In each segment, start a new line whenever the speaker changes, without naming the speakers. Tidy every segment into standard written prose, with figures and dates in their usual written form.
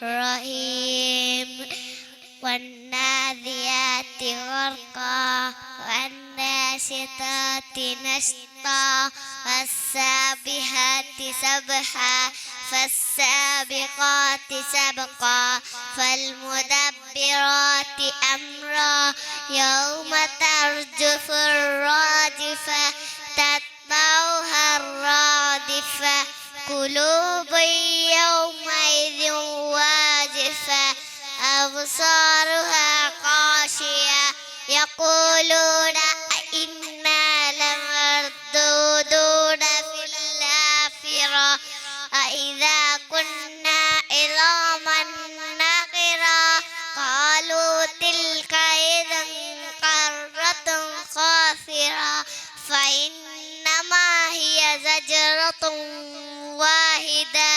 الرحيم والناذيات غرقا والناشطات نشطا والسابحات سبحا فالسابقات سبقا فالمدبرات أمرا يوم ترجف الراجفة تتبعها الرادفة قلوب يومئذ واجفة أبصارها خاشعة يقولون أئنا لمردودون في الحافرة أئذا كنا عظاما نخرة قالوا تلك إذا كرة خاسرة فإنما هي زجرة واحدة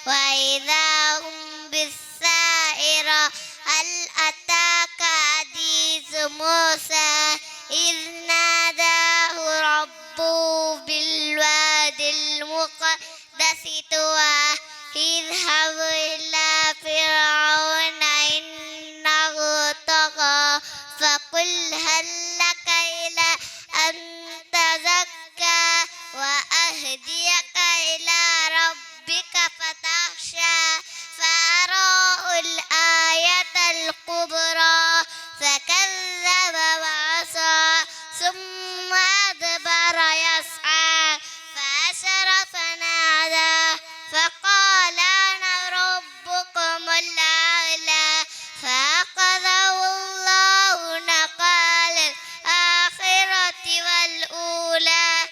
وإذا هم بالسائرة هل أتاك حديث موسى إذ ناداه ربه بالواد المقدس طوى اذهب إلى فرعون إنه طغى فقل هل لك إلى أن تزكى وأهديك إلى ربك فتخشى فأراه الآية الكبرى فكذب وعصى ثم أدبر يسعى فحشر فنادى فقال أنا ربكم الأعلى فأخذه الله نكال الآخرة والأولى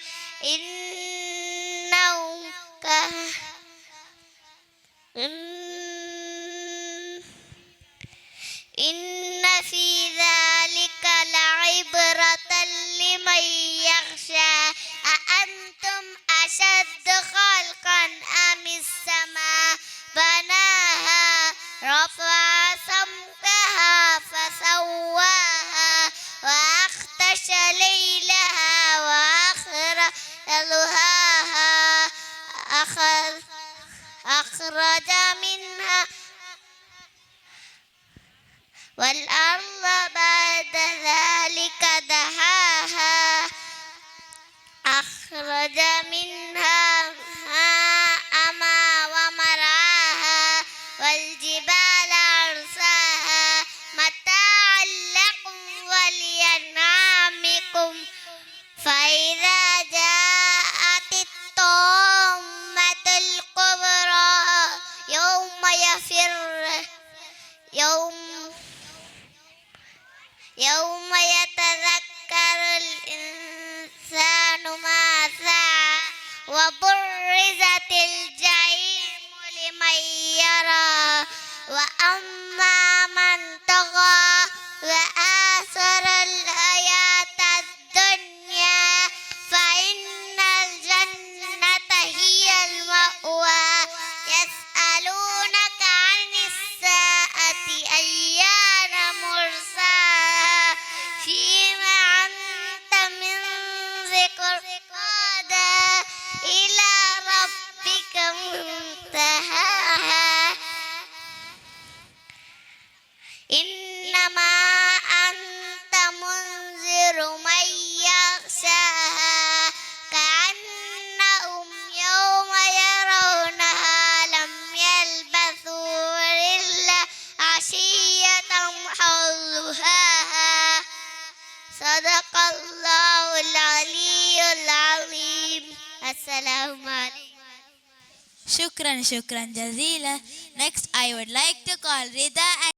إن في ذلك لعبرة لمن يخشى أأنتم أشد خلقا أم السماء بناها رفع سمكها فسواها وأغطش ليلها وأخرج ضحاها أخرج منها والأرض بعد ذلك دحاها أخرج منها ماءها ومرعاها والجبال أرساها متاعا لكم ولأنعامكم فإذا جاءت الطامة الكبرى يوم يتذكر الإنسان ما سعى وبرزت الجحيم لمن يرى وأما من طغى وآثر الحياة الدنيا فإن الجنة هي المأوى يسألونك عن الساعة أيان مرساها فيما أنت من ذكرها إلى ربك منتهاها إنما أنت منذر من يخشاها كأنهم يوم يرونها لم يلبثوا إلا عشية أو ضحاها صدق الله العلي العظيم. السلام عليكم.
Shukran, shukran jazila. Next, I would like to call Rida and